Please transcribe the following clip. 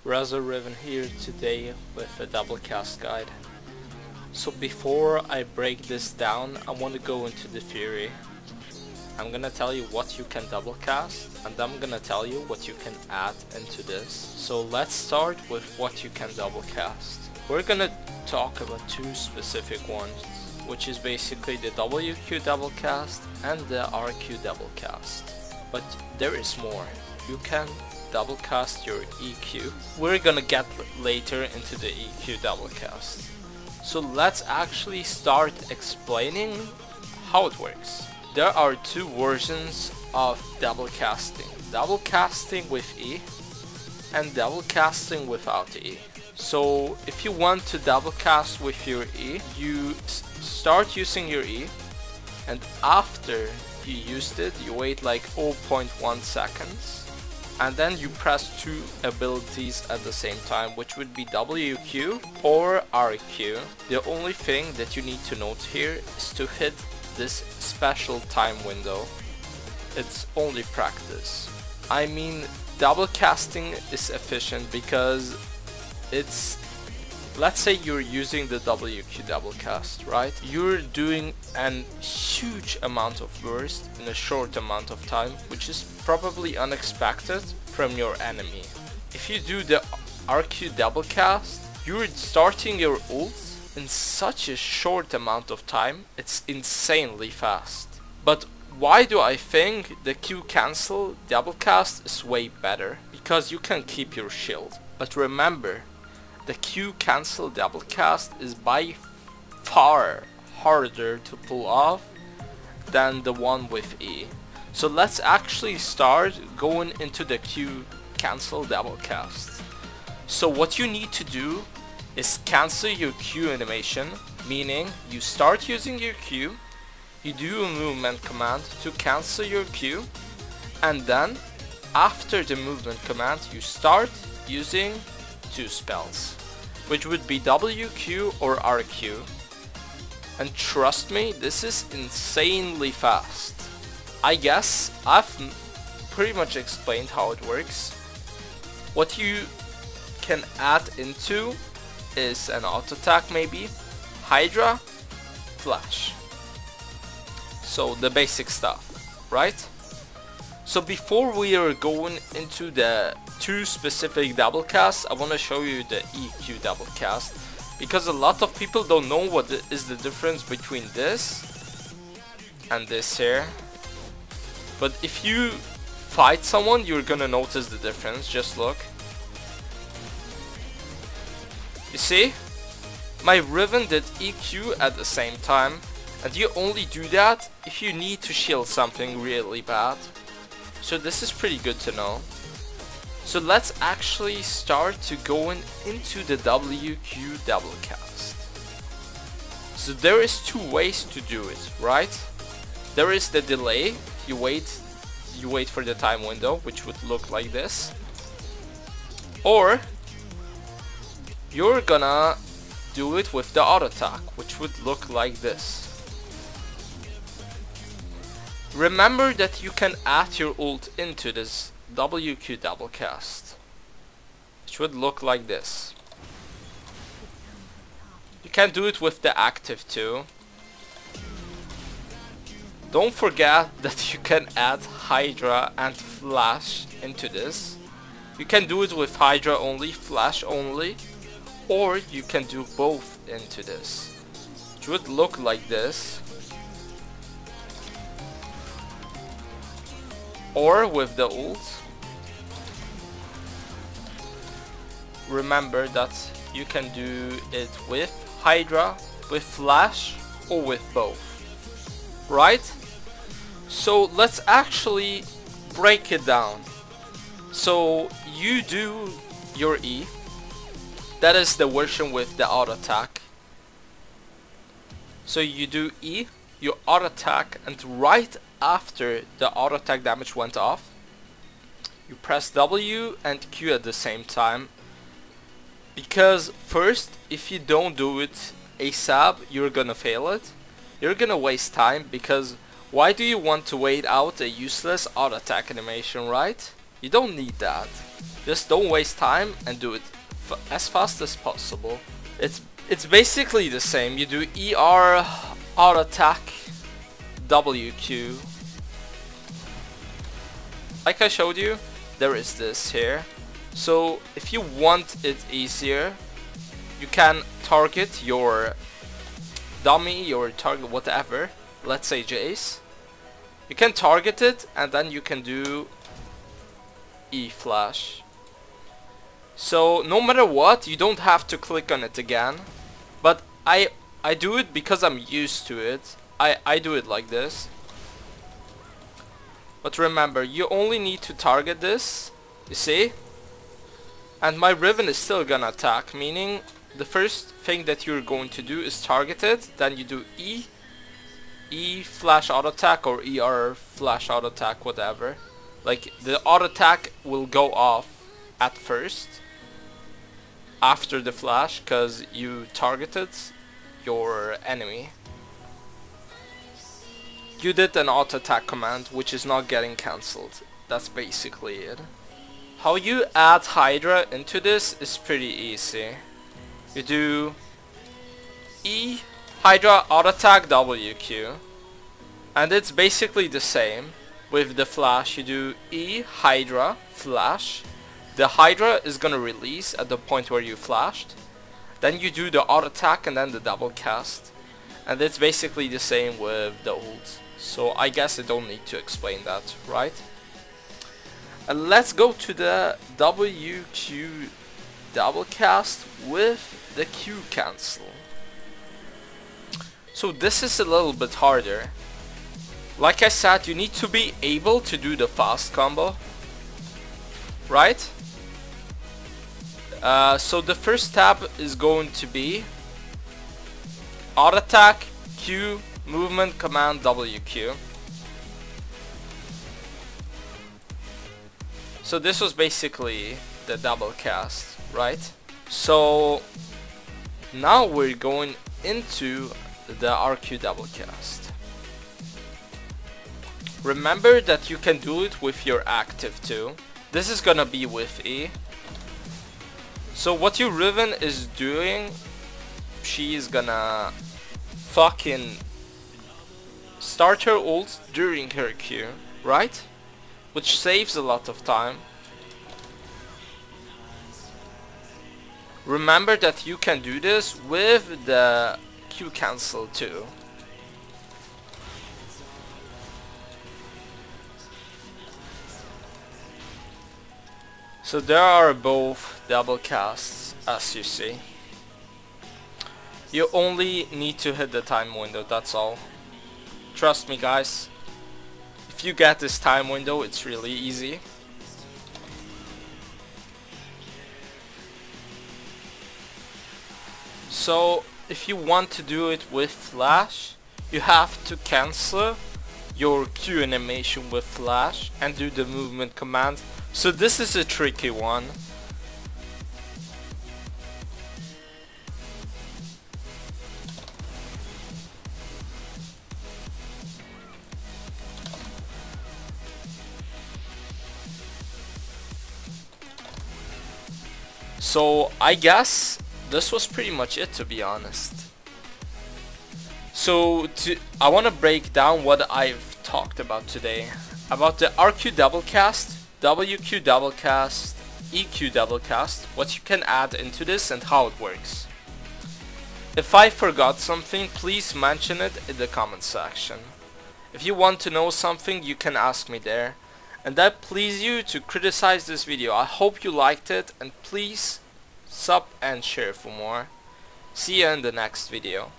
Razaoh Riven here today with a double cast guide. So before I break this down, I want to go into the theory. I'm gonna tell you what you can double cast, and I'm gonna tell you what you can add into this. So let's start with what you can double cast. We're gonna talk about two specific ones, which is basically the WQ double cast and the RQ double cast. But there is more. You can double cast your EQ. We're gonna get later into the EQ double cast. So let's actually start explaining how it works. There are two versions of double casting. Double casting with E and double casting without E. So if you want to double cast with your E, you start using your E, and after you used it, you wait like 0.1 seconds, and then you press two abilities at the same time, which would be WQ or RQ. The only thing that you need to note here is to hit this special time window. It's only practice. I mean, double casting is efficient because it's, let's say you're using the WQ double cast, right? You're doing an huge amount of burst in a short amount of time, which is probably unexpected from your enemy. If you do the RQ double cast, you're starting your ults in such a short amount of time, it's insanely fast. But why do I think the Q cancel double cast is way better? Because you can keep your shield. But remember, the Q cancel double cast is by far harder to pull off than the one with E. So let's actually start going into the Q cancel double cast. So what you need to do is cancel your Q animation, meaning you start using your Q, you do a movement command to cancel your Q, and then after the movement command you start using two spells, which would be WQ or RQ. And trust me, this is insanely fast. I guess I've pretty much explained how it works. What you can add into is an auto attack, maybe Hydra, Flash. So the basic stuff, right? So before we are going into the two specific double casts, I want to show you the EQ double cast, because a lot of people don't know what is the difference between this and this here. But if you fight someone, you're gonna notice the difference. Just look. You see? My Riven did EQ at the same time, and you only do that if you need to shield something really bad. So this is pretty good to know. So let's actually start to going into the WQ double cast. So there is two ways to do it, right? There is the delay. You wait for the time window, which would look like this. Or you're gonna do it with the auto attack, which would look like this. Remember that you can add your ult into this WQ double cast, which would look like this. You can do it with the active too. Don't forget that you can add Hydra and Flash into this. You can do it with Hydra only, Flash only, or you can do both into this. It would look like this. Or with the ult. Remember that you can do it with Hydra, with Flash, or with both. Right? So let's actually break it down. So you do your E. That is the version with the auto attack. So you do E, you auto attack, and right after the auto attack damage went off, you press W and Q at the same time. Because first, if you don't do it ASAP, you're gonna fail it. You're gonna waste time, because Why do you want to wait out a useless auto attack animation, right? You don't need that. Just don't waste time and do it as fast as possible. It's basically the same. You do ER, auto attack, WQ. Like I showed you, there is this here. So if you want it easier, you can target your dummy, your target, whatever. Let's say Jace. You can target it and then you can do E flash. So no matter what, you don't have to click on it again. But I do it because I'm used to it. I do it like this. But remember, you only need to target this, you see? And my Riven is still gonna attack, meaning the first thing that you're going to do is target it, then you do E flash auto attack or ER flash auto attack, whatever. Like the auto attack will go off at first after the flash because you targeted your enemy. You did an auto attack command which is not getting cancelled. That's basically it. How you add Hydra into this is pretty easy. You do E Hydra auto attack WQ, and it's basically the same. With the flash, you do E Hydra flash. The Hydra is gonna release at the point where you flashed. Then you do the auto attack and then the double cast, and it's basically the same with the ult. So I guess I don't need to explain that, right? And let's go to the WQ double cast with the Q cancel. So this is a little bit harder. Like I said, you need to be able to do the fast combo, right? So the first tab is going to be auto attack, Q, movement, command, WQ. So this was basically the double cast, right? So now we're going into the RQ double cast. Remember that you can do it with your active too. This is gonna be with E. So what your Riven is doing, she's gonna fucking start her ult during her Q, right? Which saves a lot of time. Remember that you can do this with the Q cancel too. So there are both double casts, as you see. You only need to hit the time window, that's all. Trust me guys, if you get this time window, it's really easy. So if you want to do it with flash, you have to cancel your Q animation with flash and do the movement command. So this is a tricky one. So I guess this was pretty much it, to be honest. So I want to break down what I've talked about today. About the RQ double cast, WQ double cast, EQ double cast, what you can add into this and how it works. If I forgot something, please mention it in the comment section. If you want to know something, you can ask me there. And that please you to criticize this video. I hope you liked it, and please sub and share for more. See you in the next video.